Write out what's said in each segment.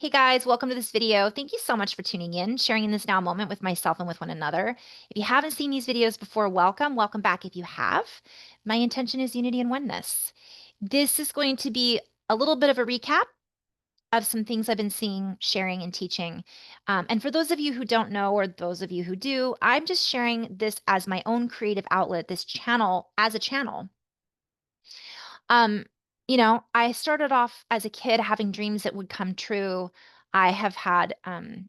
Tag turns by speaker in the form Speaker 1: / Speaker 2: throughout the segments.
Speaker 1: Hey guys, welcome to this video. Thank you so much for tuning in, sharing in this now moment with myself and with one another. If you haven't seen these videos before, welcome back if you have. My intention is unity and oneness. This is going to be a little bit of a recap of some things I've been seeing, sharing, and teaching. And for those of you who don't know, or those of you who do, I'm just sharing this as my own creative outlet, this channel as a channel. Um, I started off as a kid having dreams that would come true. I have had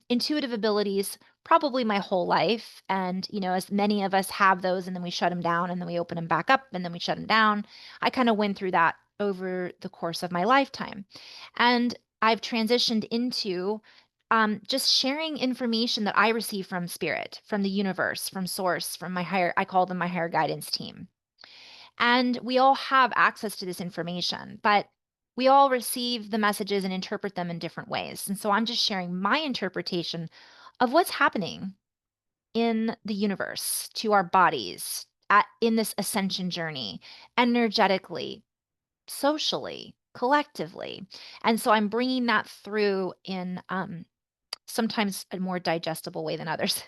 Speaker 1: intuitive abilities probably my whole life. And, as many of us have those, and then we shut them down, and then we open them back up, and then we shut them down. I kind of went through that over the course of my lifetime. And I've transitioned into just sharing information that I receive from spirit, from the universe, from source, from I call them my higher guidance team. And we all have access to this information, but we all receive the messages and interpret them in different ways. And so I'm just sharing my interpretation of what's happening in the universe to our bodies in this ascension journey, energetically, socially, collectively. And so I'm bringing that through in sometimes a more digestible way than others.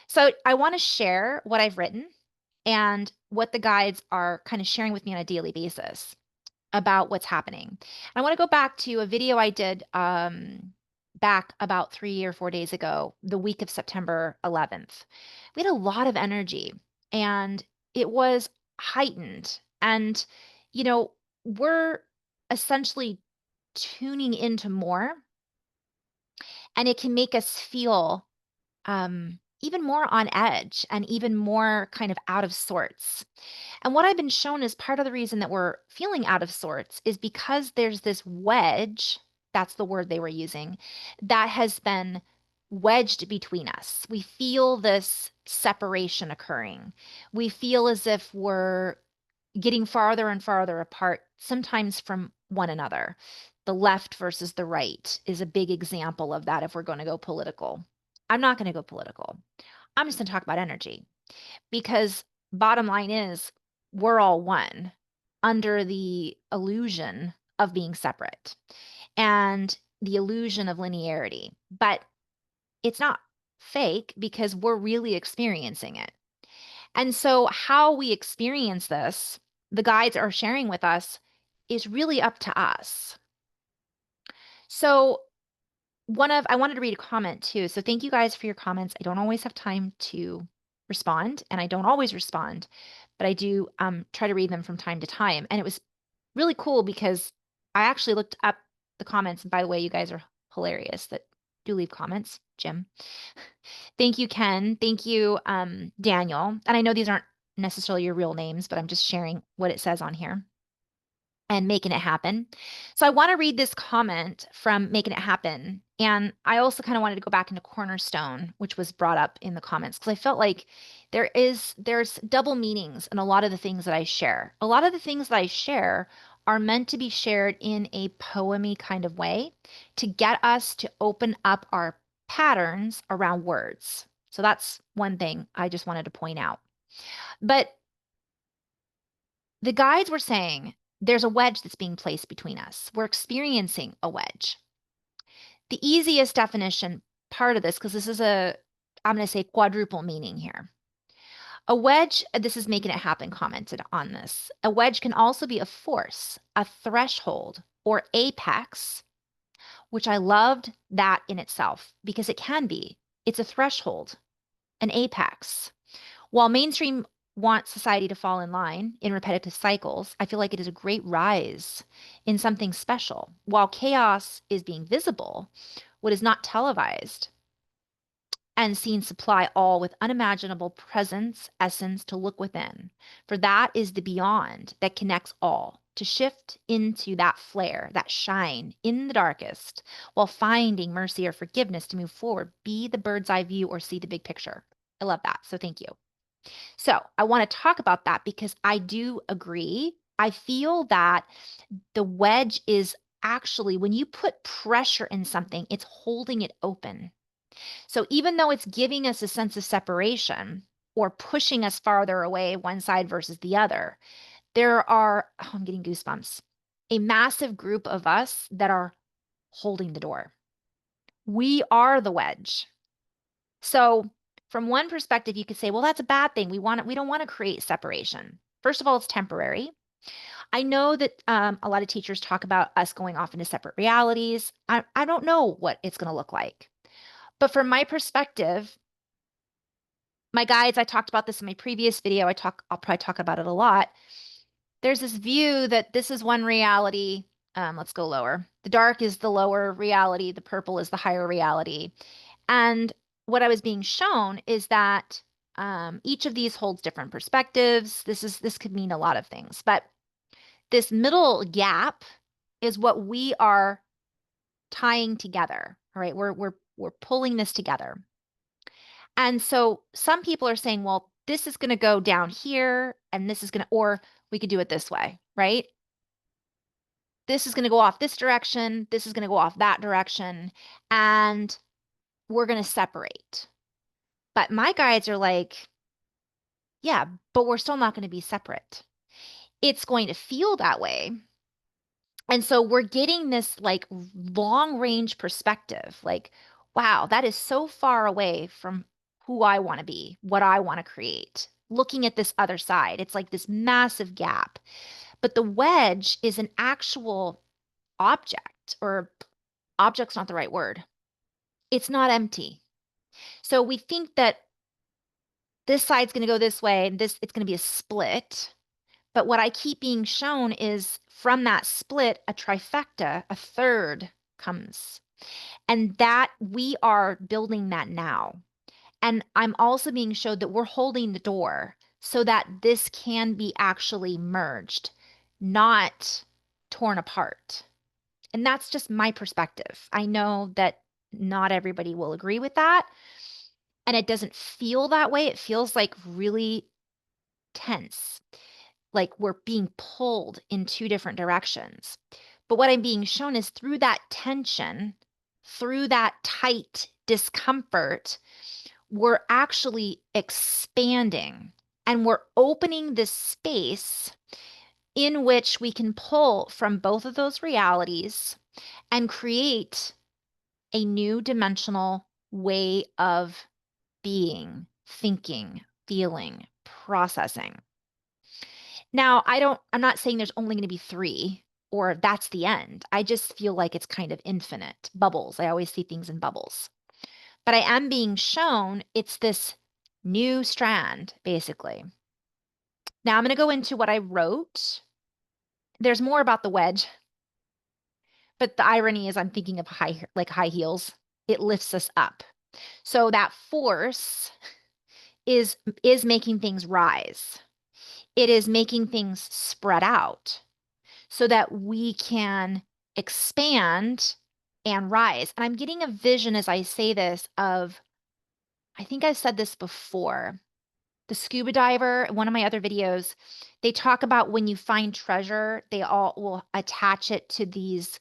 Speaker 1: So I want to share what I've written and what the guides are kind of sharing with me on a daily basis about what's happening. I want to go back to a video I did back about 3 or 4 days ago, the week of September 11th. We had a lot of energy and it was heightened. And, you know, we're essentially tuning into more, and it can make us feel even more on edge and even more kind of out of sorts. And what I've been shown is part of the reason that we're feeling out of sorts is because there's this wedge, that's the word they were using, that has been wedged between us. We feel this separation occurring. We feel as if we're getting farther and farther apart, sometimes from one another. The left versus the right is a big example of that if we're going to go political. I'm not going to go political. I'm just going to talk about energy because bottom line is we're all one under the illusion of being separate and the illusion of linearity. But it's not fake because we're really experiencing it. And so, how we experience this, the guides are sharing with us, is really up to us. So, I wanted to read a comment too. So, thank you guys for your comments. I don't always have time to respond, and I don't always respond, but I do try to read them from time to time. And it was really cool because I actually looked up the comments. And by the way, you guys are hilarious that do leave comments, Jim. Thank you, Ken. Thank you, Daniel. And I know these aren't necessarily your real names, but I'm just sharing what it says on here and making it happen. So I want to read this comment from Making It Happen. And I also kind of wanted to go back into Cornerstone, which was brought up in the comments, because I felt like there's double meanings in a lot of the things that I share. A lot of the things that I share are meant to be shared in a poemy kind of way to get us to open up our patterns around words. So that's one thing I just wanted to point out. But the guides were saying there's a wedge that's being placed between us. We're experiencing a wedge. The easiest definition part of this, because I'm going to say quadruple meaning here. A wedge, this is Making It Happen commented on this. A wedge can also be a force, a threshold, or apex, which I loved that in itself because it can be. It's a threshold, an apex. While mainstream wants society to fall in line in repetitive cycles, I feel like it is a great rise in something special. While chaos is being visible, what is not televised and seen supply all with unimaginable presence, essence to look within. For that is the beyond that connects all. To shift into that flare, that shine in the darkest, while finding mercy or forgiveness to move forward, be the bird's eye view or see the big picture. I love that. So thank you. So I want to talk about that because I do agree. I feel that the wedge is actually, when you put pressure in something, it's holding it open. So even though it's giving us a sense of separation or pushing us farther away, one side versus the other, there are, oh, I'm getting goosebumps, a massive group of us that are holding the door. We are the wedge. So, from one perspective, you could say, well, that's a bad thing. We don't want to create separation. First of all, it's temporary. I know that a lot of teachers talk about us going off into separate realities. I don't know what it's going to look like. But from my perspective, my guides, I talked about this in my previous video. I'll probably talk about it a lot. There's this view that this is one reality. Let's go lower. The dark is the lower reality. The purple is the higher reality. And what I was being shown is that each of these holds different perspectives. This could mean a lot of things, but this middle gap is what we are tying together. All right, we're pulling this together. And so some people are saying, well, this is going to go down here and this is going to, or we could do it this way, right? This is going to go off this direction. This is going to go off that direction. And we're going to separate. But my guides are like, yeah, but we're still not going to be separate. It's going to feel that way. And so we're getting this like long range perspective, like, wow, that is so far away from who I want to be, what I want to create. Looking at this other side, it's like this massive gap. But the wedge is an actual object, or object's not the right word. It's not empty. So we think that this side's going to go this way and it's going to be a split. But what I keep being shown is from that split, a trifecta, a third comes. And that we are building that now. And I'm also being showed that we're holding the door so that this can be actually merged, not torn apart. And that's just my perspective. I know that not everybody will agree with that. And it doesn't feel that way. It feels like really tense, like we're being pulled in two different directions. But what I'm being shown is through that tension, through that tight discomfort, we're actually expanding and we're opening this space in which we can pull from both of those realities and create a new dimensional way of being, thinking, feeling, processing. Now, I'm not saying there's only going to be three or that's the end. I just feel like it's kind of infinite bubbles. I always see things in bubbles. But I am being shown it's this new strand, basically. Now I'm going to go into what I wrote. There's more about the wedge, but the irony is I'm thinking of high heels. It lifts us up. So that force is making things rise. It is making things spread out so that we can expand and rise. And I'm getting a vision as I say this of, I think I've said this before, the scuba diver, one of my other videos, they talk about when you find treasure, they all will attach it to these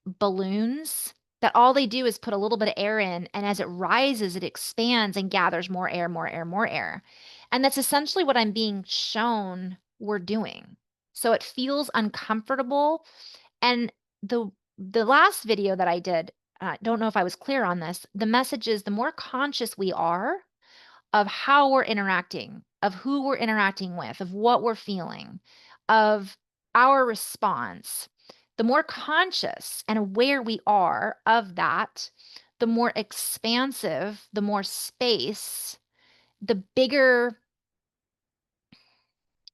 Speaker 1: balloons that all they do is put a little bit of air in, and as it rises, it expands and gathers more air, more air, more air. And that's essentially what I'm being shown we're doing. So it feels uncomfortable. And the last video that I did, don't know if I was clear on this. The message is the more conscious we are of how we're interacting, of who we're interacting with, of what we're feeling, of our response, the more conscious and aware we are of that, the more expansive, the more space, the bigger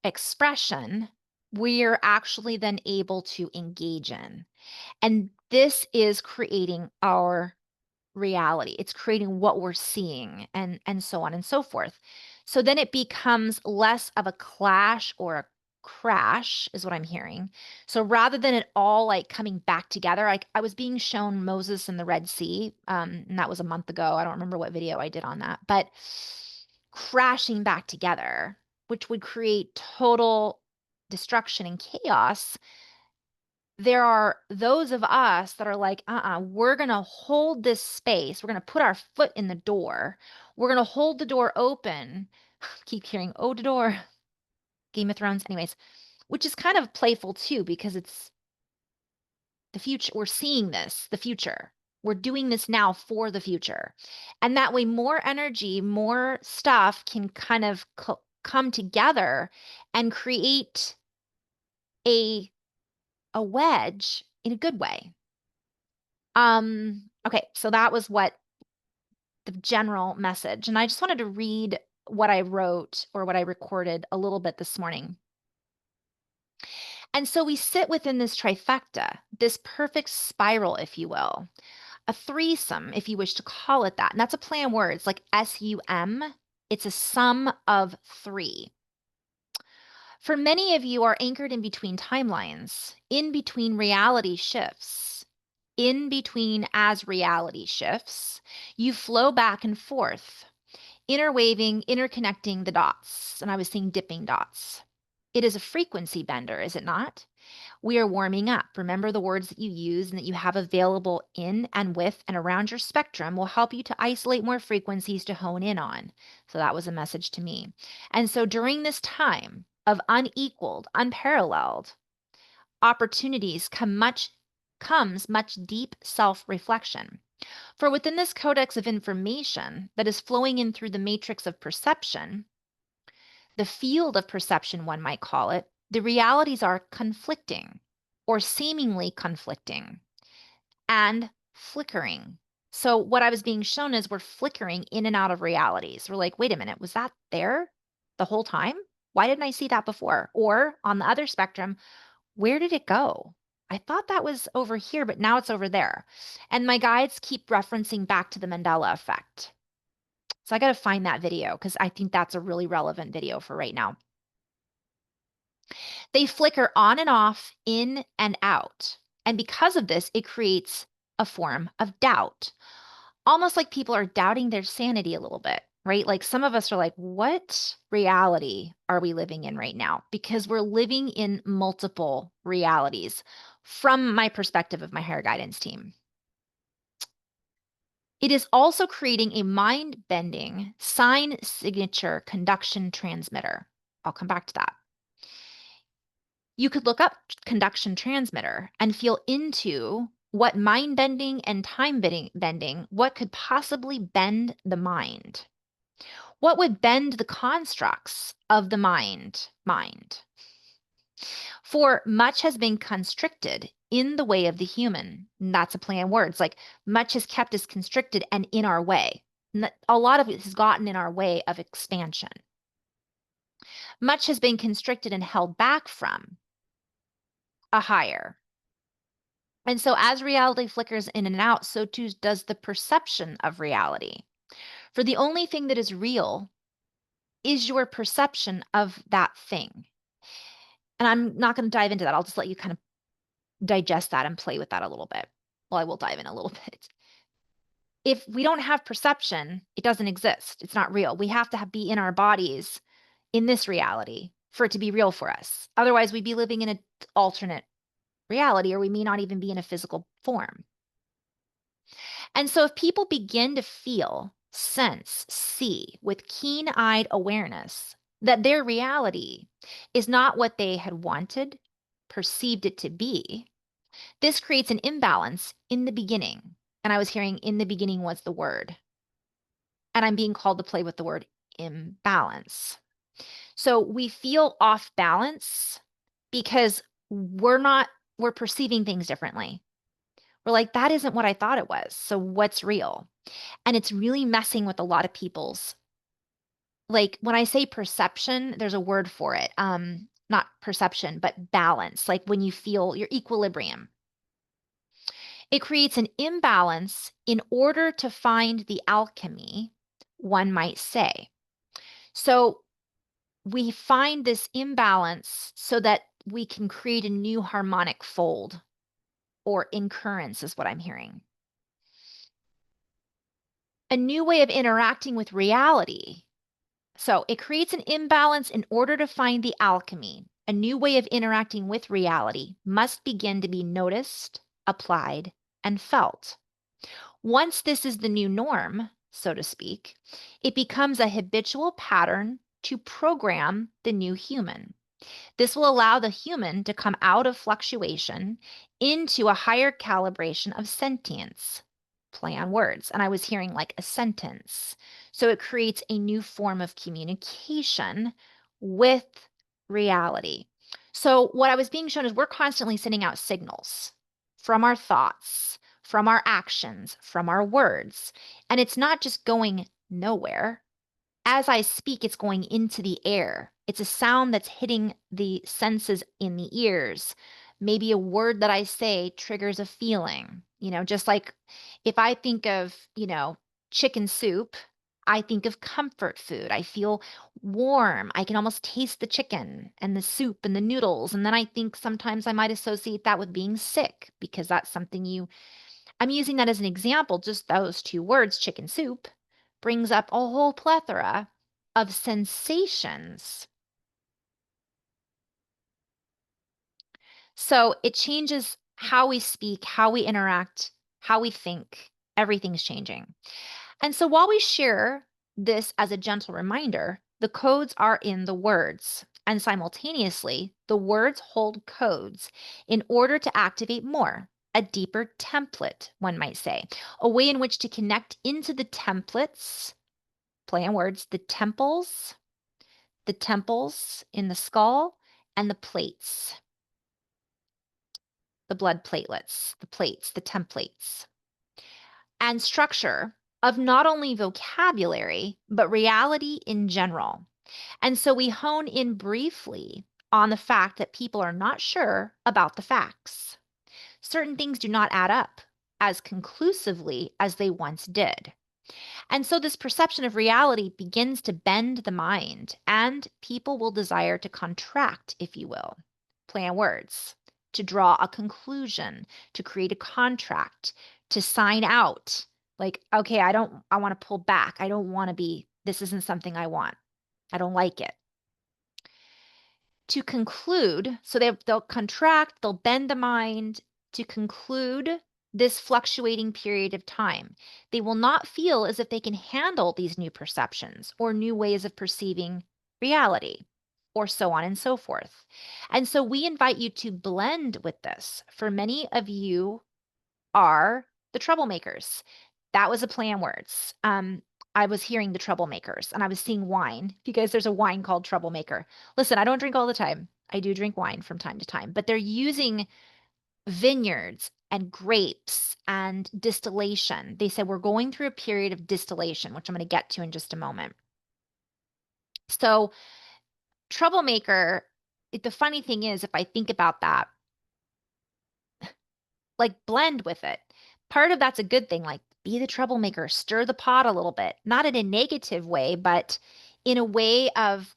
Speaker 1: expression we're actually then able to engage in. And this is creating our reality. It's creating what we're seeing and so on and so forth. So then it becomes less of a clash or a crash is what I'm hearing. So rather than it all like coming back together, I was being shown Moses and the Red Sea, and that was a month ago. I don't remember what video I did on that, but crashing back together, which would create total destruction and chaos. There are those of us that are like, we're going to hold this space. We're going to put our foot in the door. We're going to hold the door open. Keep hearing, oh, the door. Game of Thrones. Anyways, which is kind of playful too, because The future, we're seeing this, the future. We're doing this now for the future. And that way, more energy, more stuff can kind of come together and create a wedge in a good way. Okay, so that was what the general message. And I just wanted to read what I wrote or what I recorded a little bit this morning. And so we sit within this trifecta, this perfect spiral, if you will, a threesome, if you wish to call it that. And that's a play on words like SUM. It's a sum of three. For many of you are anchored in between timelines, in between reality shifts, in between as reality shifts. You flow back and forth, interwaving, interconnecting the dots. And I was seeing dipping dots. It is a frequency bender, is it not? We are warming up. Remember, the words that you use and that you have available in and with and around your spectrum will help you to isolate more frequencies to hone in on. So that was a message to me. And so during this time of unequaled, unparalleled opportunities comes much deep self-reflection. For within this codex of information that is flowing in through the matrix of perception, the field of perception, one might call it, the realities are conflicting or seemingly conflicting and flickering. So what I was being shown is we're flickering in and out of realities. We're like, wait a minute, was that there the whole time? Why didn't I see that before? Or on the other spectrum, where did it go? I thought that was over here, but now it's over there. And my guides keep referencing back to the Mandela effect. So I got to find that video because I think that's a really relevant video for right now. They flicker on and off, in and out. And because of this, it creates a form of doubt, almost like people are doubting their sanity a little bit, right? Like some of us are like, what reality are we living in right now? Because we're living in multiple realities from my perspective of my higher guidance team. It is also creating a mind-bending sign signature conduction transmitter. I'll come back to that. You could look up conduction transmitter and feel into what mind bending and time bending, what could possibly bend the mind? What would bend the constructs of the mind? For much has been constricted in the way of the human. And that's a play on words, like much has kept us constricted and in our way. A lot of it has gotten in our way of expansion. Much has been constricted and held back from a higher. And so as reality flickers in and out, so too does the perception of reality. For the only thing that is real is your perception of that thing. And I'm not going to dive into that. I'll just let you kind of digest that and play with that a little bit. Well, I will dive in a little bit. If we don't have perception, it doesn't exist. It's not real. We have to be in our bodies in this reality for it to be real for us. Otherwise, we'd be living in an alternate reality, or we may not even be in a physical form. And so if people begin to feel, sense, see with keen-eyed awareness that their reality is not what they had wanted, perceived it to be, this creates an imbalance in the beginning. And I was hearing in the beginning was the word. And I'm being called to play with the word imbalance. So we feel off balance because we're perceiving things differently. We're like, that isn't what I thought it was. So what's real? And it's really messing with a lot of people's, like when I say perception, there's a word for it. Not perception, but balance, like when you feel your equilibrium. It creates an imbalance in order to find the alchemy, one might say. So we find this imbalance so that we can create a new harmonic fold, or incurrence is what I'm hearing. A new way of interacting with reality. So it creates an imbalance in order to find the alchemy. A new way of interacting with reality must begin to be noticed, applied, and felt. Once this is the new norm, so to speak, it becomes a habitual pattern to program the new human. This will allow the human to come out of fluctuation into a higher calibration of sentience. Play on words. And I was hearing like a sentence. So it creates a new form of communication with reality. So what I was being shown is we're constantly sending out signals from our thoughts, from our actions, from our words. And it's not just going nowhere. As I speak, it's going into the air. It's a sound that's hitting the senses in the ears. Maybe a word that I say triggers a feeling. Just like if I think of, chicken soup, I think of comfort food. I feel warm. I can almost taste the chicken and the soup and the noodles. And then I think sometimes I might associate that with being sick because that's something I'm using that as an example, just those two words, chicken soup, brings up a whole plethora of sensations. So it changes how we speak, how we interact, how we think. Everything's changing. And so while we share this as a gentle reminder, the codes are in the words. And simultaneously, the words hold codes in order to activate more, a deeper template, one might say, a way in which to connect into the templates, play on words, the temples in the skull, and the plates, the blood platelets, the plates, the templates, and structure of not only vocabulary, but reality in general. And so we hone in briefly on the fact that people are not sure about the facts. Certain things do not add up as conclusively as they once did. And so this perception of reality begins to bend the mind, and people will desire to contract, if you will, play on words, to draw a conclusion, to create a contract, to sign out. Like, okay, I want to pull back. I don't want to be, this isn't something I want. I don't like it. To conclude, so they'll contract, they'll bend the mind to conclude this fluctuating period of time. They will not feel as if they can handle these new perceptions or new ways of perceiving reality, or so on and so forth. And so we invite you to blend with this. For many of you are the troublemakers. That was a play on words. I was hearing the troublemakers and I was seeing wine because there's a wine called Troublemaker. Listen, I don't drink all the time. I do drink wine from time to time, but they're using vineyards and grapes and distillation. They said we're going through a period of distillation, which I'm going to get to in just a moment. So, troublemaker, the funny thing is, if I think about that, like blend with it. Part of that's a good thing, like be the troublemaker, stir the pot a little bit, not in a negative way, but in a way of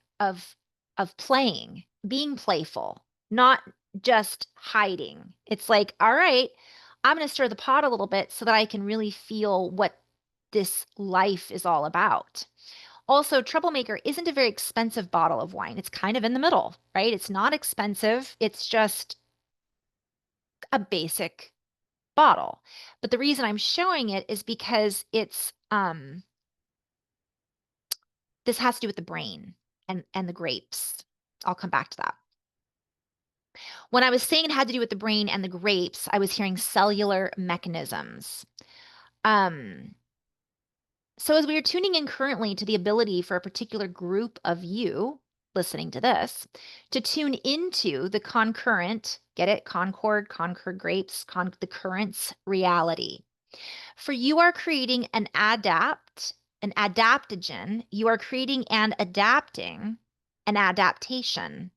Speaker 1: playing, being playful, not just hiding. It's like, all right, I'm going to stir the pot a little bit so that I can really feel what this life is all about. Also, Troublemaker isn't a very expensive bottle of wine. It's kind of in the middle, right? It's not expensive. It's just a basic bottle. But the reason I'm showing it is because this has to do with the brain and the grapes. I'll come back to that. When I was saying it had to do with the brain and the grapes, I was hearing cellular mechanisms. So as we are tuning in currently to the ability for a particular group of you listening to this to tune into the concurrent, get it? Concord grapes, the currents reality. For you are creating an adaptogen. You are creating and adapting an adaptation.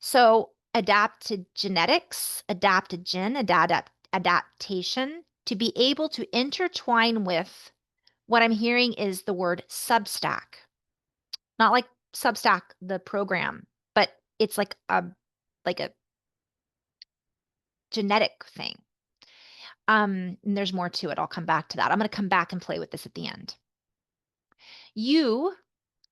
Speaker 1: So adaptogenetics, adaptation, to be able to intertwine with what I'm hearing is the word substack. Not like Substack, the program, but it's like a genetic thing. And there's more to it. I'll come back to that. I'm going to come back and play with this at the end. You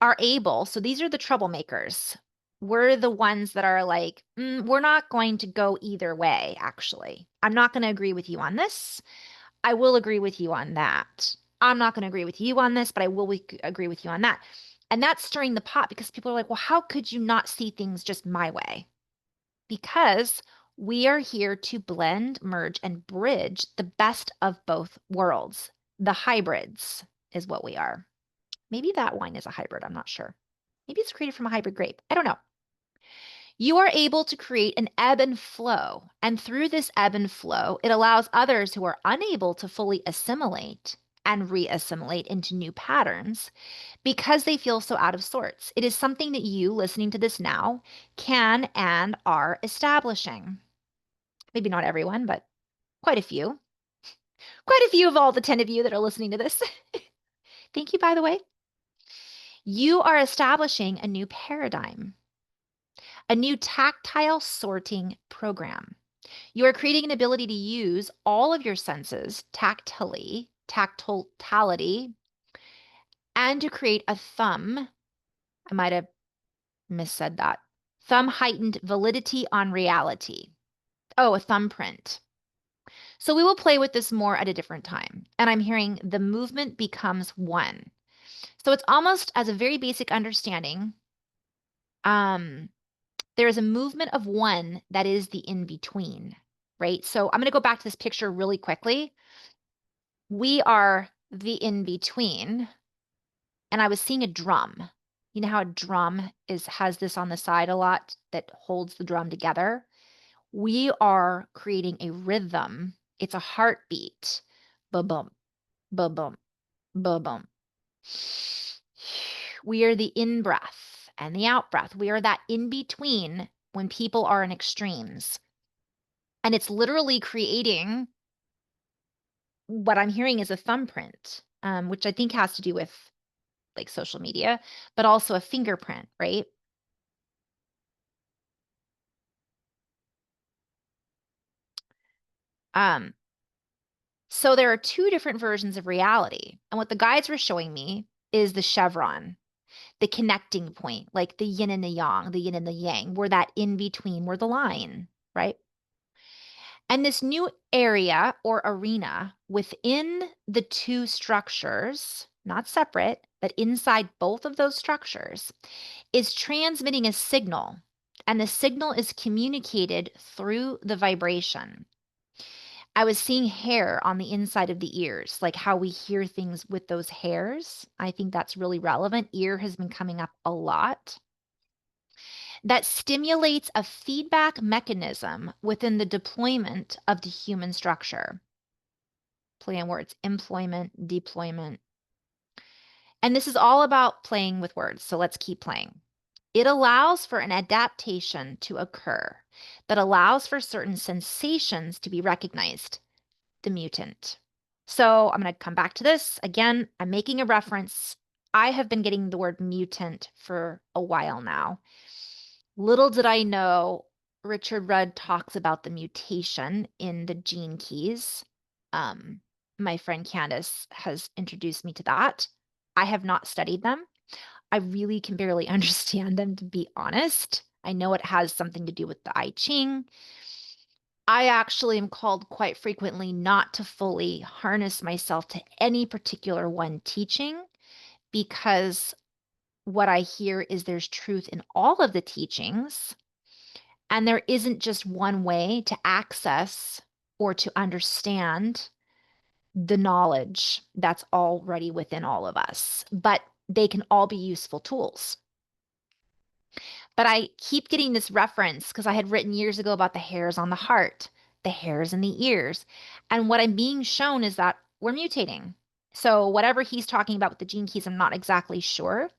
Speaker 1: are able, so these are the troublemakers. We're the ones that are like, we're not going to go either way, actually. I'm not going to agree with you on this. I will agree with you on that. I'm not going to agree with you on this, but I will agree with you on that. And that's stirring the pot because people are like, well, how could you not see things just my way? Because we are here to blend, merge, and bridge the best of both worlds. The hybrids is what we are. Maybe that wine is a hybrid. I'm not sure. Maybe it's created from a hybrid grape. I don't know. You are able to create an ebb and flow. And through this ebb and flow, it allows others who are unable to fully assimilate and re-assimilate into new patterns because they feel so out of sorts. It is something that you, listening to this now, can and are establishing. Maybe not everyone, but quite a few. Quite a few of all the 10 of you that are listening to this. Thank you, by the way. You are establishing a new paradigm, a new tactile sorting program. You are creating an ability to use all of your senses tactility, and to create a thumb. I might have missaid that. Thumb heightened validity on reality. Oh, a thumbprint. So we will play with this more at a different time. And I'm hearing the movement becomes one. So it's almost as a very basic understanding. There is a movement of one that is the in-between, right? So I'm going to go back to this picture really quickly. We are the in-between. And I was seeing a drum. You know how a drum has this on the side a lot that holds the drum together? We are creating a rhythm. It's a heartbeat. Ba-bum, ba-bum, ba-bum. We are the in-breath and the out-breath. We are that in-between when people are in extremes. And it's literally creating what I'm hearing is a thumbprint, which I think has to do with like social media, but also a fingerprint, right? So there are two different versions of reality. And what the guides were showing me is the chevron, the connecting point, like the yin and the yang, the yin and the yang. We're that in between, we're the line, right? And this new area or arena within the two structures, not separate, but inside both of those structures, is transmitting a signal. And the signal is communicated through the vibration. I was seeing hair on the inside of the ears, like how we hear things with those hairs. I think that's really relevant. Ear has been coming up a lot. That stimulates a feedback mechanism within the deployment of the human structure. Play on words, employment, deployment. And this is all about playing with words, so let's keep playing. It allows for an adaptation to occur that allows for certain sensations to be recognized. The mutant. So I'm going to come back to this. Again, I'm making a reference. I have been getting the word mutant for a while now. Little did I know, Richard Rudd talks about the mutation in the gene keys. My friend Candace has introduced me to that. I have not studied them. I really can barely understand them, to be honest. I know it has something to do with the I Ching. I actually am called quite frequently not to fully harness myself to any particular one teaching because what I hear is there's truth in all of the teachings, and there isn't just one way to access or to understand the knowledge that's already within all of us, but they can all be useful tools. But I keep getting this reference because I had written years ago about the hairs on the heart, the hairs in the ears. And what I'm being shown is that we're mutating. So whatever he's talking about with the gene keys, I'm not exactly sure.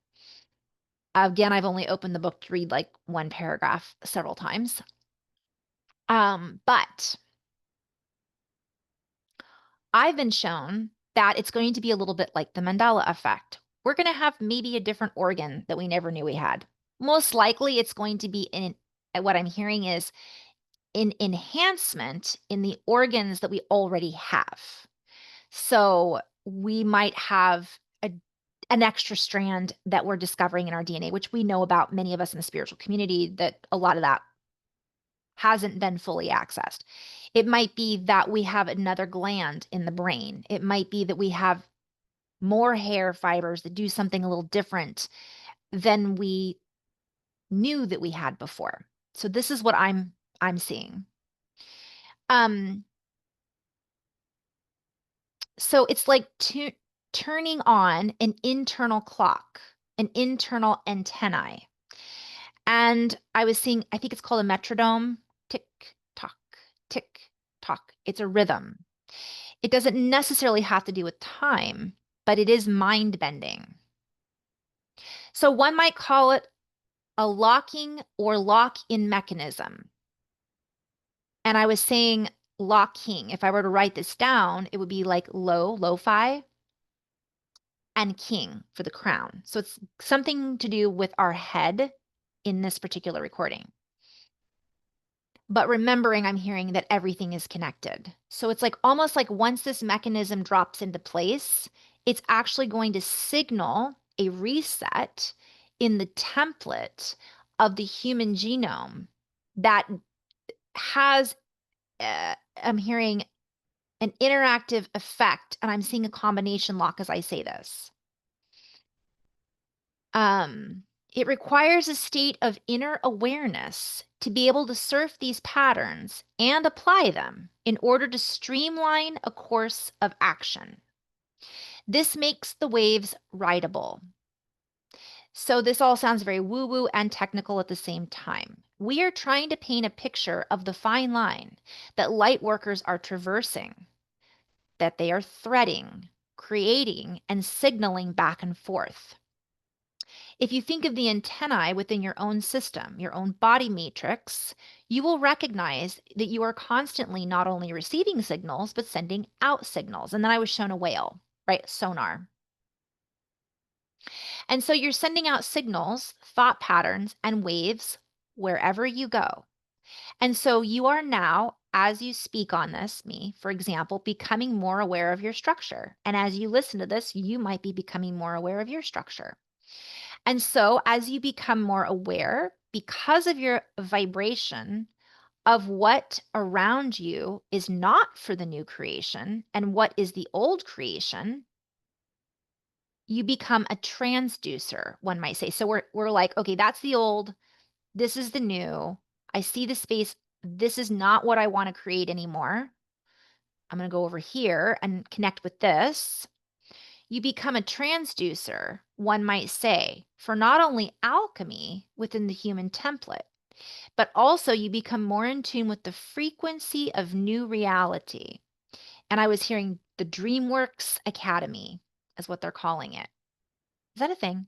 Speaker 1: Again, I've only opened the book to read like one paragraph several times. But I've been shown that it's going to be a little bit like the Mandela effect. We're going to have maybe a different organ that we never knew we had. Most likely it's going to be in what I'm hearing is an enhancement in the organs that we already have. So we might have an extra strand that we're discovering in our DNA, which we know about many of us in the spiritual community, that a lot of that hasn't been fully accessed. It might be that we have another gland in the brain. It might be that we have more hair fibers that do something a little different. than we knew that we had before. So this is what I'm seeing. So it's like turning on an internal clock, an internal antennae. And I was seeing, I think it's called a metronome, tick, tock, tick, tock. It's a rhythm. It doesn't necessarily have to do with time, but it is mind bending. So one might call it a locking or lock-in mechanism. And I was saying locking. If I were to write this down, it would be like lo-fi, and king for the crown. So it's something to do with our head in this particular recording. But remembering, I'm hearing that everything is connected. So it's like almost like once this mechanism drops into place, it's actually going to signal a reset in the template of the human genome that has, I'm hearing, an interactive effect. And I'm seeing a combination lock as I say this. It requires a state of inner awareness to be able to surf these patterns and apply them in order to streamline a course of action. This makes the waves rideable. So this all sounds very woo-woo and technical at the same time. We are trying to paint a picture of the fine line that light workers are traversing, that they are threading, creating, and signaling back and forth. If you think of the antennae within your own system, your own body matrix, you will recognize that you are constantly not only receiving signals, but sending out signals. And then I was shown a whale, right? Sonar. And so you're sending out signals, thought patterns, and waves wherever you go. And so you are now, as you speak on this, for example, becoming more aware of your structure. And as you listen to this, you might be becoming more aware of your structure. And so as you become more aware, because of your vibration of what around you is not for the new creation and what is the old creation, you become a transducer, one might say. So we're like, okay, that's the old, this is the new. I see the space. This is not what I want to create anymore. I'm going to go over here and connect with this. You become a transducer, one might say, for not only alchemy within the human template, but also you become more in tune with the frequency of new reality. And I was hearing the DreamWorks Academy is what they're calling it. Is that a thing?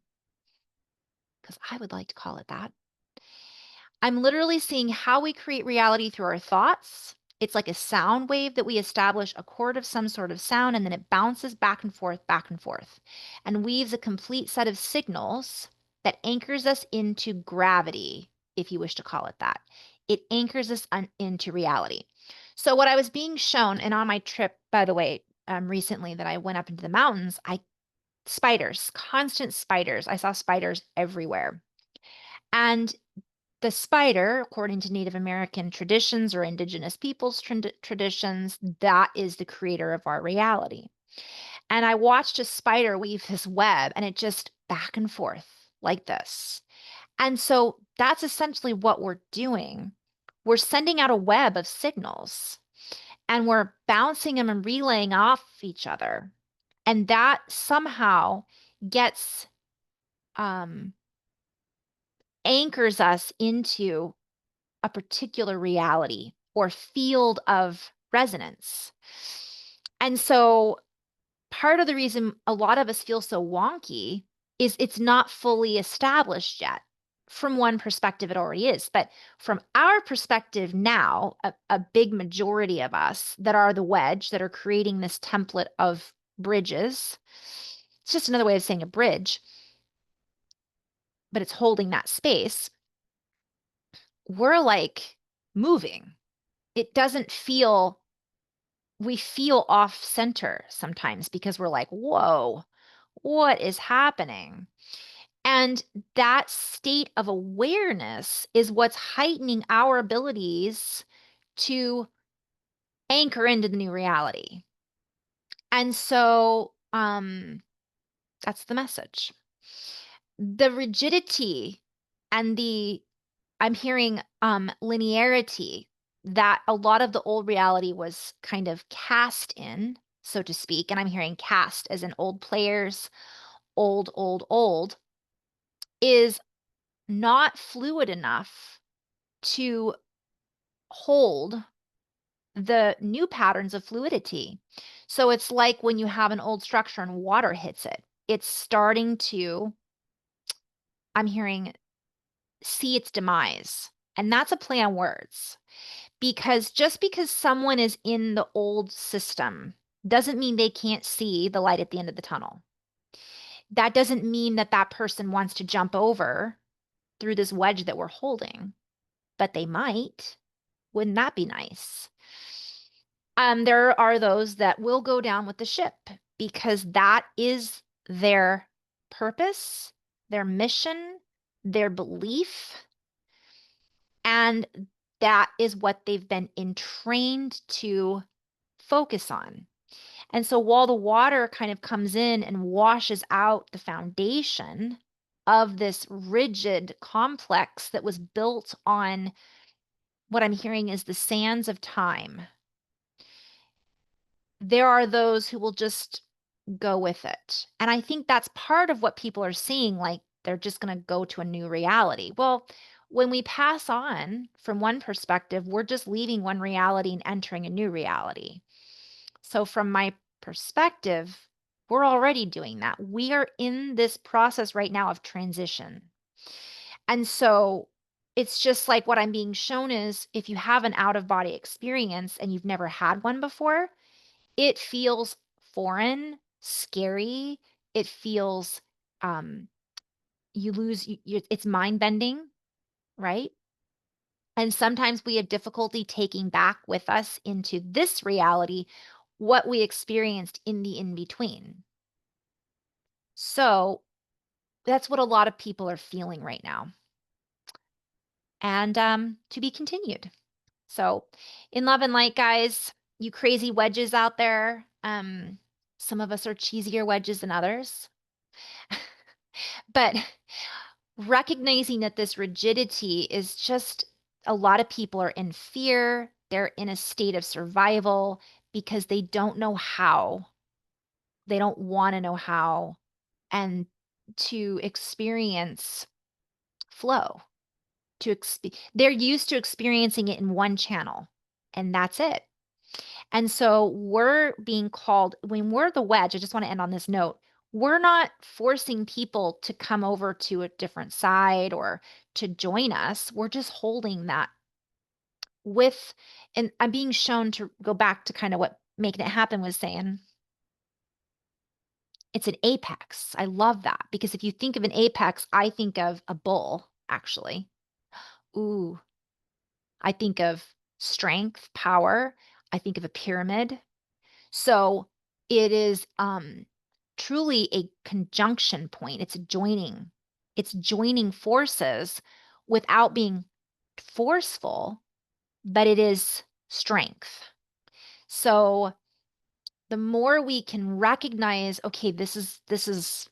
Speaker 1: Because I would like to call it that. I'm literally seeing how we create reality through our thoughts. It's like a sound wave that we establish a chord of some sort of sound, and then it bounces back and forth, and weaves a complete set of signals that anchors us into gravity, if you wish to call it that. It anchors us into reality. So what I was being shown, and on my trip, by the way, recently that I went up into the mountains, spiders, constant spiders. I saw spiders everywhere. And the spider, according to Native American traditions or indigenous peoples' traditions, that is the creator of our reality. And I watched a spider weave his web and it just back and forth like this. And so that's essentially what we're doing. We're sending out a web of signals and we're bouncing them and relaying off each other. And that somehow gets anchors us into a particular reality or field of resonance. And so part of the reason a lot of us feel so wonky is it's not fully established yet. From one perspective, it already is. But from our perspective now, a big majority of us that are the wedge that are creating this template of bridges, it's just another way of saying a bridge, but it's holding that space. We're like moving. It doesn't feel, we feel off center sometimes because we're like, whoa, what is happening? And that state of awareness is what's heightening our abilities to anchor into the new reality. And so that's the message. the rigidity and I'm hearing linearity that a lot of the old reality was kind of cast in, so to speak. And I'm hearing cast as in old players, old, is not fluid enough to hold the new patterns of fluidity. So it's like when you have an old structure and water hits it, it's starting to, I'm hearing, see its demise. And that's a play on words. Because just because someone is in the old system doesn't mean they can't see the light at the end of the tunnel. That doesn't mean that that person wants to jump over through this wedge that we're holding, but they might. Wouldn't that be nice? There are those that will go down with the ship because that is their purpose, their mission, their belief, and that is what they've been entrained to focus on. And so while the water kind of comes in and washes out the foundation of this rigid complex that was built on what I'm hearing is the sands of time, there are those who will just go with it. And I think that's part of what people are seeing, like they're just going to go to a new reality. Well, when we pass on from one perspective, we're just leaving one reality and entering a new reality. So, from my perspective, we're already doing that. We are in this process right now of transition. And so, it's just like what I'm being shown is if you have an out of body experience and you've never had one before, it feels foreign, scary. It feels, um, you lose, it's mind bending, right? And sometimes we have difficulty taking back with us into this reality what we experienced in the in between. So that's what a lot of people are feeling right now. And to be continued. So, in love and light, guys, you crazy wedges out there, some of us are cheesier wedges than others. But recognizing that this rigidity is just a lot of people are in fear, they're in a state of survival because they don't know how, they don't want to know how, and to experience flow, they're used to experiencing it in one channel, and that's it. And so we're being called, when we're the wedge, I just want to end on this note. We're not forcing people to come over to a different side or to join us. We're just holding that with, and I'm being shown to go back to kind of what Making It Happen was saying. It's an apex. I love that because if you think of an apex, I think of a bull, actually. Ooh, I think of strength, power. I think of a pyramid. So it is truly a conjunction point. It's a joining. It's joining forces without being forceful, but it is strength. So the more we can recognize, okay, this is,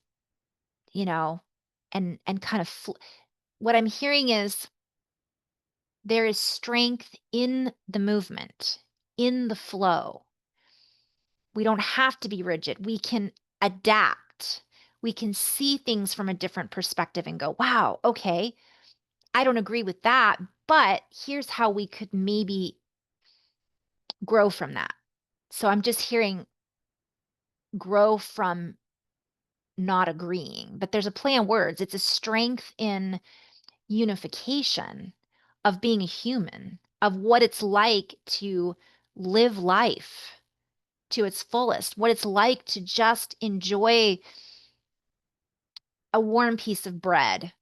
Speaker 1: you know, and kind of what I'm hearing is there is strength in the movement, in the flow. We don't have to be rigid. We can adapt. We can see things from a different perspective and go, wow, okay, I don't agree with that, but here's how we could maybe grow from that. So I'm just hearing grow from not agreeing, but there's a play on words. It's a strength in unification of being a human, of what it's like to live life to its fullest, what it's like to just enjoy a warm piece of bread,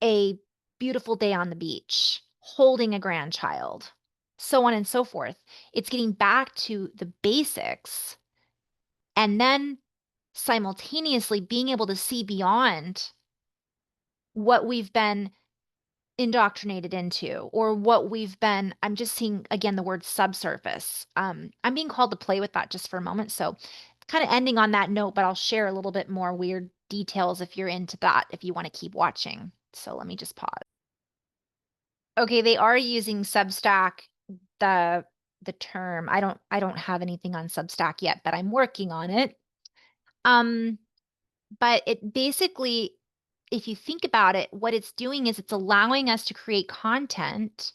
Speaker 1: a beautiful day on the beach, holding a grandchild, so on and so forth. It's getting back to the basics and then simultaneously being able to see beyond what we've been indoctrinated into or what we've been, I'm just seeing again the word subsurface. I'm being called to play with that just for a moment. So kind of ending on that note, but I'll share a little bit more weird details if you're into that, if you want to keep watching. So let me just pause. Okay, they are using Substack, the the term. I don't have anything on Substack yet, but I'm working on it. Um, but it basically, if you think about it, what it's doing is it's allowing us to create content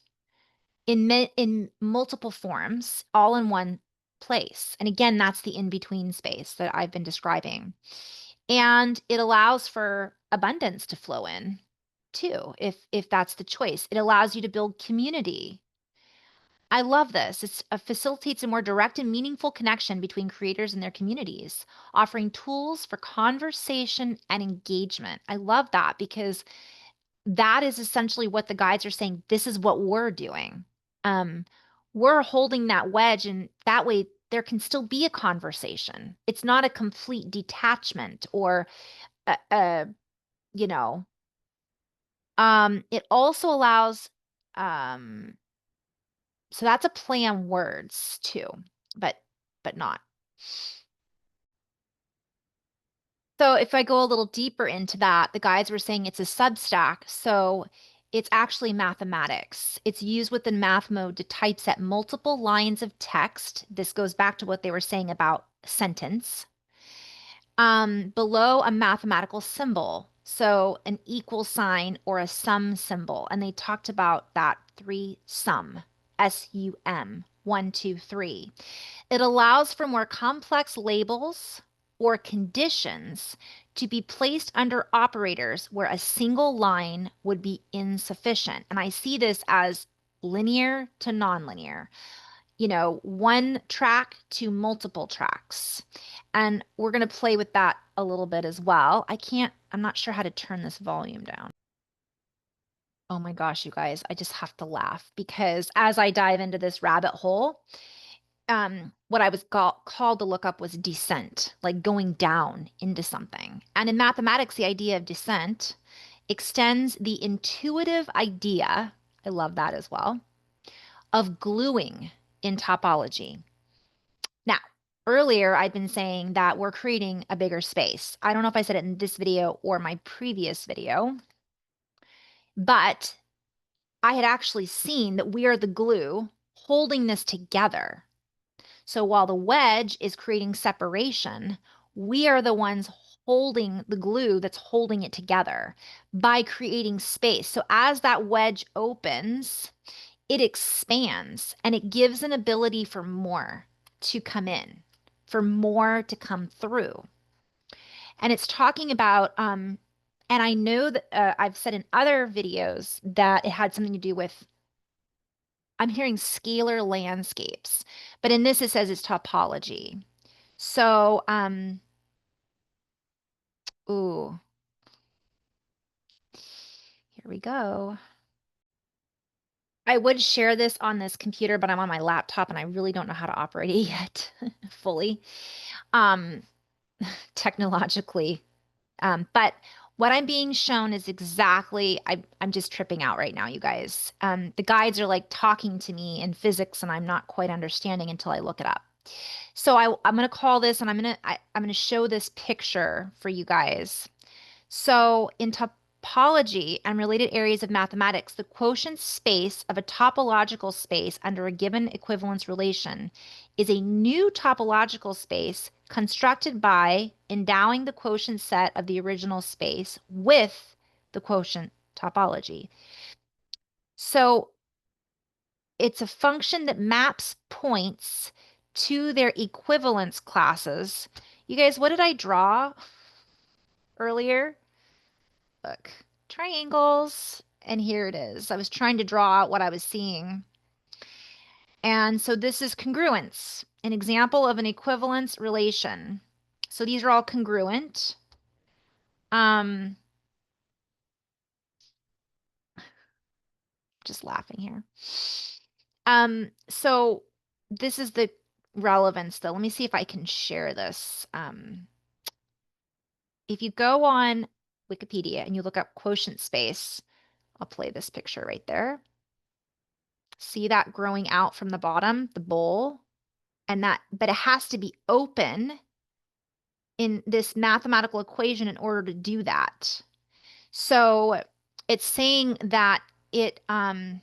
Speaker 1: in multiple forms, all in one place. And again, that's the in-between space that I've been describing. And it allows for abundance to flow in too, if that's the choice. It allows you to build community. I love this. It facilitates a more direct and meaningful connection between creators and their communities, offering tools for conversation and engagement. I love that because that is essentially what the guides are saying. This is what we're doing. Um, we're holding that wedge, and that way there can still be a conversation. It's not a complete detachment or a you know. It also allows so that's a play on words too, but not. So if I go a little deeper into that, the guides were saying it's a substack. So it's actually mathematics. It's used within math mode to typeset multiple lines of text. This goes back to what they were saying about sentence. Below a mathematical symbol. So an equal sign or a sum symbol. And they talked about that three sum, SUM, 1, 2, 3. It allows for more complex labels or conditions to be placed under operators where a single line would be insufficient. And I see this as linear to nonlinear, one track to multiple tracks. And we're going to play with that a little bit as well. I'm not sure how to turn this volume down. Oh my gosh, you guys, I just have to laugh because as I dive into this rabbit hole, what I was called to look up was descent, like going down into something. And in mathematics, the idea of descent extends the intuitive idea, I love that as well, of gluing in topology. Now, earlier I'd been saying that we're creating a bigger space. I don't know if I said it in this video or my previous video, but I had actually seen that we are the glue holding this together. So while the wedge is creating separation, we are the ones holding the glue that's holding it together by creating space. So as that wedge opens, it expands and it gives an ability for more to come in, for more to come through. And it's talking about, and I know that I've said in other videos that it had something to do with, I'm hearing scalar landscapes, but in this it says it's topology. So, ooh, here we go. I would share this on this computer, but I'm on my laptop and I really don't know how to operate it yet fully, um, technologically. But what I'm being shown is exactly, I'm just tripping out right now, you guys. The guides are like talking to me in physics and I'm not quite understanding until I look it up. So I'm going to call this and I'm going to show this picture for you guys. So in topology and related areas of mathematics, the quotient space of a topological space under a given equivalence relation is a new topological space constructed by endowing the quotient set of the original space with the quotient topology. So it's a function that maps points to their equivalence classes. You guys, what did I draw earlier? Look, triangles, and here it is. I was trying to draw out what I was seeing. And so this is congruence, an example of an equivalence relation. So these are all congruent. Um, just laughing here. So this is the relevance though. Let me see if I can share this. If you go on Wikipedia and you look up quotient space, I'll play this picture right there. See that growing out from the bottom, the bowl? And that, but it has to be open in this mathematical equation in order to do that. So it's saying that in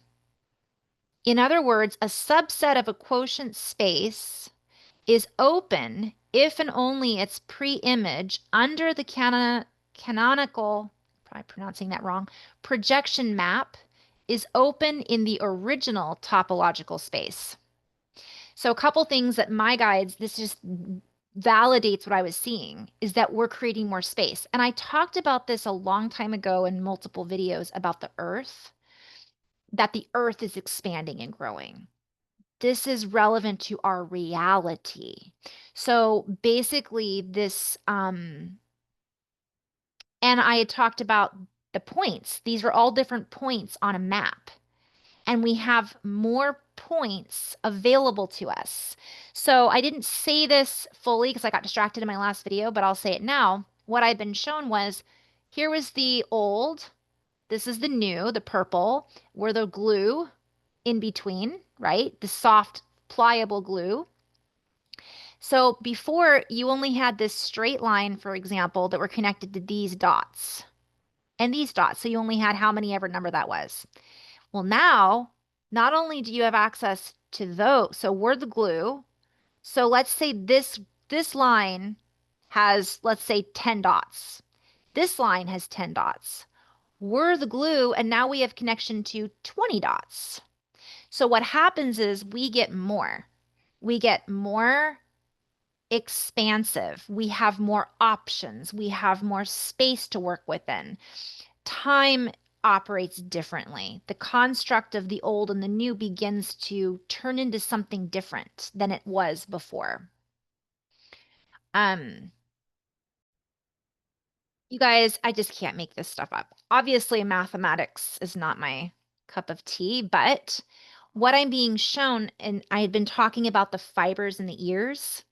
Speaker 1: other words, a subset of a quotient space is open if and only its pre-image under the canonical, probably pronouncing that wrong, projection map is open in the original topological space. So a couple things that my guides, this just validates what I was seeing, is that we're creating more space. And I talked about this a long time ago in multiple videos about the Earth, that the Earth is expanding and growing. This is relevant to our reality. So basically and I had talked about the points. These are all different points on a map, and we have more points available to us. So I didn't say this fully because I got distracted in my last video, but I'll say it now. What I've been shown was, here was the old, this is the new, the purple, where the glue in between, right? The soft, pliable glue. So before, you only had this straight line, for example, that were connected to these dots and these dots. So you only had how many ever number that was. Well, now, not only do you have access to those, so we're the glue. So let's say this line has, let's say, 10 dots. This line has 10 dots. We're the glue, and now we have connection to 20 dots. So what happens is we get more. We get more expansive. We have more options. We have more space to work within. Time operates differently. The construct of the old and the new begins to turn into something different than it was before. Um, you guys, I just can't make this stuff up. Obviously, mathematics is not my cup of tea, but what I'm being shown, and I had been talking about the fibers in the ears,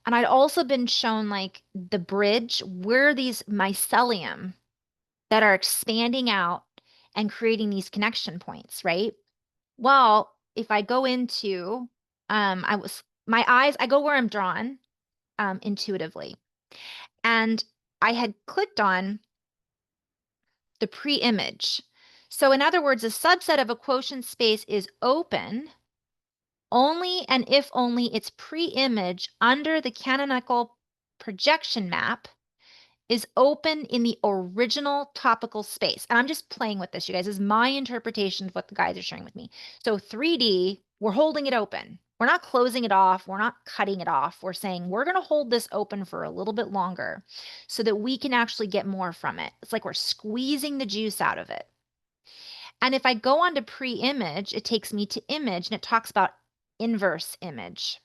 Speaker 1: and I'd also been shown like the bridge, where these mycelium that are expanding out and creating these connection points, right? Well, if I go into, my eyes, I go where I'm drawn, intuitively. And I had clicked on the pre-image. So in other words, a subset of a quotient space is open only and if only its pre-image under the canonical projection map is open in the original topical space. And I'm just playing with this, you guys. This is my interpretation of what the guys are sharing with me. So 3D, we're holding it open. We're not closing it off. We're not cutting it off. We're saying we're going to hold this open for a little bit longer so that we can actually get more from it. It's like we're squeezing the juice out of it. And if I go on to pre-image, it takes me to image, and it talks about inverse image.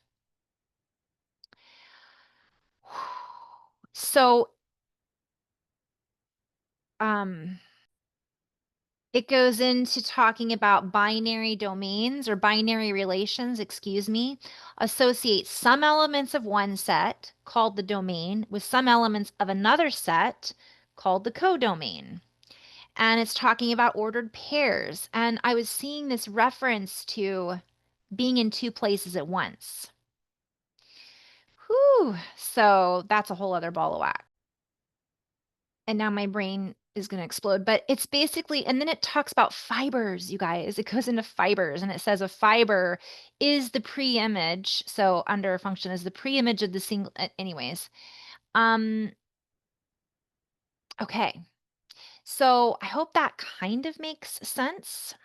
Speaker 1: So, it goes into talking about binary domains or binary relations, excuse me, associate some elements of one set called the domain with some elements of another set called the codomain. And it's talking about ordered pairs. And I was seeing this reference to being in two places at once. Whew. So that's a whole other ball of wax. And now my brain is going to explode, but it's basically, and then it talks about fibers, you guys. It goes into fibers, and it says a fiber is the pre-image. So under a function is the pre-image of the single, anyways. Okay. So I hope that kind of makes sense.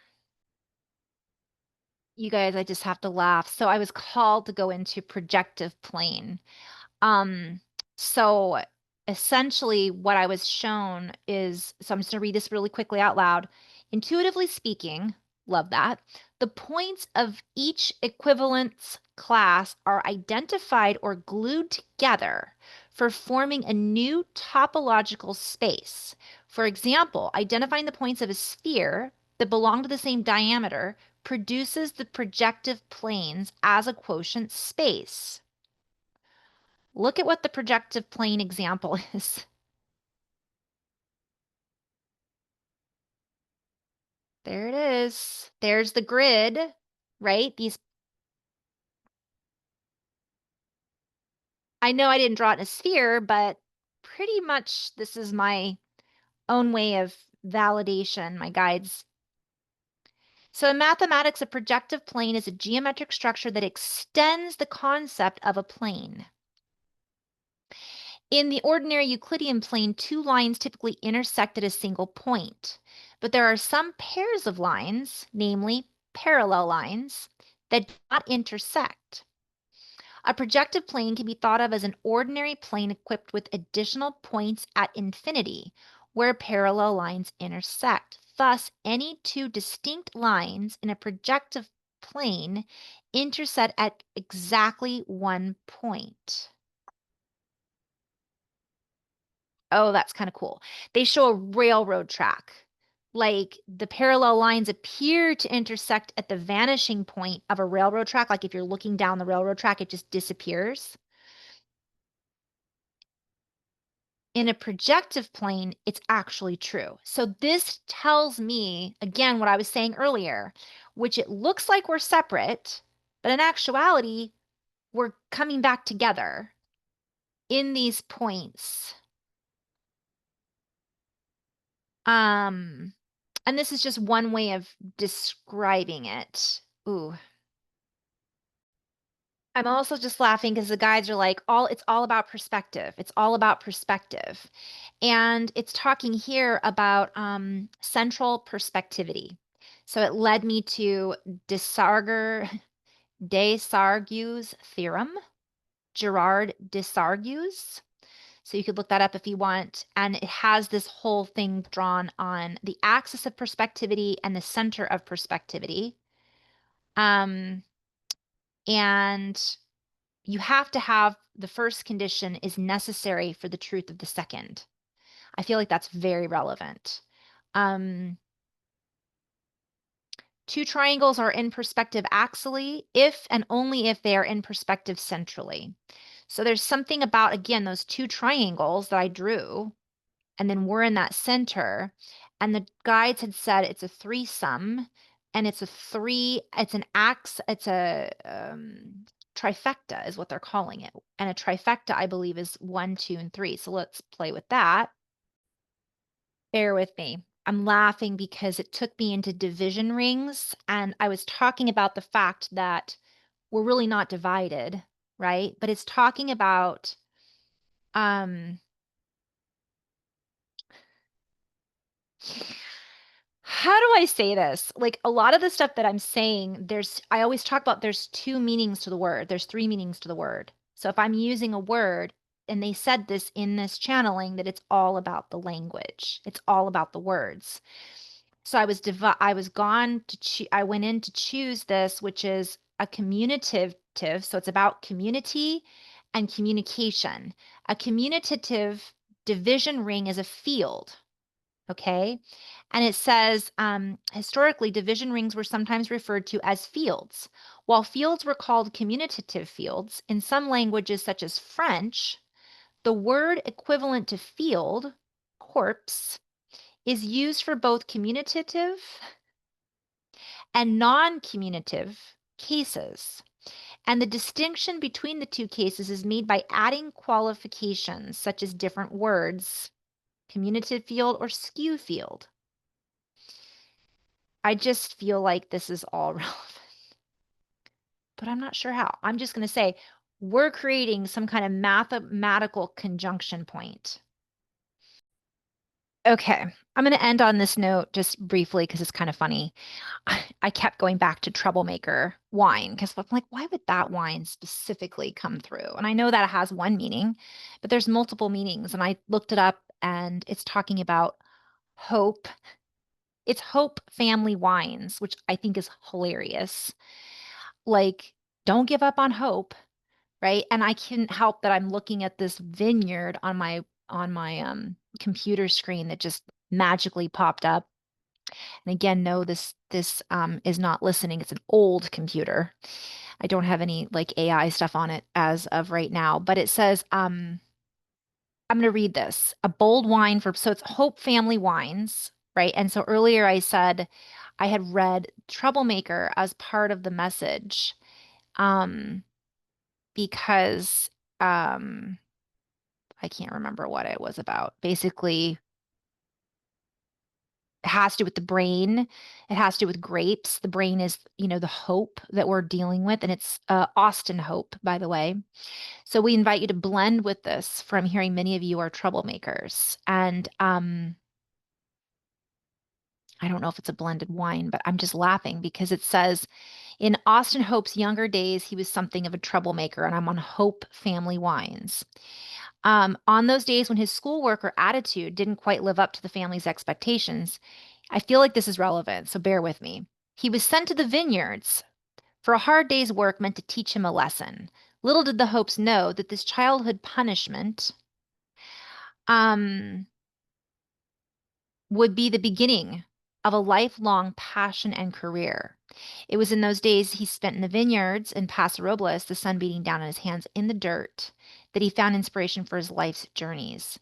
Speaker 1: You guys, I just have to laugh. So I was called to go into projective plane. Um, so essentially what I was shown is, so I'm just gonna read this really quickly out loud. Intuitively speaking, love that, the points of each equivalence class are identified or glued together for forming a new topological space. For example, identifying the points of a sphere that belong to the same diameter produces the projective planes as a quotient space. Look at what the projective plane example is. There it is. There's the grid, right? I know I didn't draw it in a sphere, but pretty much this is my own way of validation, my guides. So in mathematics, a projective plane is a geometric structure that extends the concept of a plane. In the ordinary Euclidean plane, two lines typically intersect at a single point, but there are some pairs of lines, namely parallel lines, that do not intersect. A projective plane can be thought of as an ordinary plane equipped with additional points at infinity, where parallel lines intersect. Thus, any two distinct lines in a projective plane intersect at exactly one point. Oh, that's kind of cool. They show a railroad track. Like the parallel lines appear to intersect at the vanishing point of a railroad track. Like if you're looking down the railroad track, it just disappears. In a projective plane, it's actually true. So this tells me, again, what I was saying earlier, which it looks like we're separate, but in actuality, we're coming back together in these points. Um, and this is just one way of describing it. Ooh. I'm also just laughing because the guides are like, it's all about perspective. It's all about perspective. And it's talking here about central perspectivity. So it led me to Desargues' theorem, Gerard Desargues. So you could look that up if you want. And it has this whole thing drawn on the axis of perspectivity and the center of perspectivity. And you have to have the first condition is necessary for the truth of the second. I feel like that's very relevant. Um, Two triangles are in perspective axially if and only if they are in perspective centrally. So there's something about, again, those two triangles that I drew, and then we're in that center. And the guides had said it's a threesome, and it's a trifecta is what they're calling it. And a trifecta, I believe, is 1, 2, and 3. So let's play with that. Bear with me. I'm laughing because it took me into division rings, and I was talking about the fact that we're really not divided, right? But it's talking about um how do I say this? Like a lot of the stuff that I'm saying, I always talk about there's two meanings to the word. There's three meanings to the word. So if I'm using a word, and they said this in this channeling, that it's all about the language. It's all about the words. So I went in to choose this, which is a communicative. So it's about community and communication. A communicative division ring is a field. Okay. And it says historically, division rings were sometimes referred to as fields. While fields were called commutative fields, in some languages, such as French, the word equivalent to field, corpse, is used for both commutative and non commutative cases. And the distinction between the two cases is made by adding qualifications such as different words, commutative field or skew field. I just feel like this is all relevant, but I'm not sure how. I'm just going to say we're creating some kind of mathematical conjunction point. Okay, I'm going to end on this note just briefly because it's kind of funny. I kept going back to troublemaker wine because I'm like, why would that wine specifically come through? And I know that it has one meaning, but there's multiple meanings. And I looked it up and it's talking about hope. It's Hope Family Wines, which I think is hilarious. Like, don't give up on hope, right? And I can't help that I'm looking at this vineyard on my computer screen that just magically popped up. And again, no, this is not listening. It's an old computer. I don't have any like AI stuff on it as of right now, but it says I'm going to read this. A bold wine so it's Hope Family Wines, right? And so earlier I said I had read Troublemaker as part of the message, um, because I can't remember what it was about. Basically, it has to do with the brain. It has to do with grapes. The brain is, the hope that we're dealing with, and it's Austin hope, by the way. So we invite you to blend with this from hearing many of you are troublemakers. And I don't know if it's a blended wine, but I'm just laughing because it says in Austin Hope's younger days, he was something of a troublemaker, and I'm on Hope Family Wines. On those days when his schoolwork or attitude didn't quite live up to the family's expectations, I feel like this is relevant, so bear with me. He was sent to the vineyards, for a hard day's work meant to teach him a lesson. Little did the Hopes know that this childhood punishment um, would be the beginning of a lifelong passion and career. It was in those days he spent in the vineyards in Paso Robles, the sun beating down on his hands in the dirt, that he found inspiration for his life's journeys.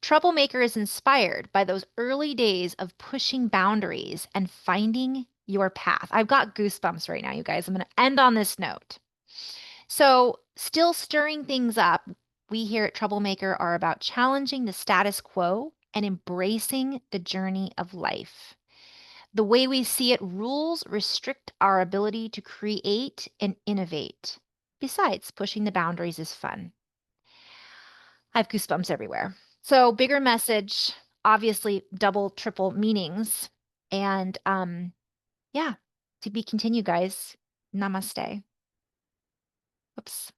Speaker 1: Troublemaker is inspired by those early days of pushing boundaries and finding your path. I've got goosebumps right now, you guys. I'm going to end on this note. So, still stirring things up, we here at Troublemaker are about challenging the status quo and embracing the journey of life. The way we see it, rules restrict our ability to create and innovate. Besides, pushing the boundaries is fun. I have goosebumps everywhere. So, bigger message, obviously, double, triple meanings. And yeah, to be continued, guys. Namaste. Oops.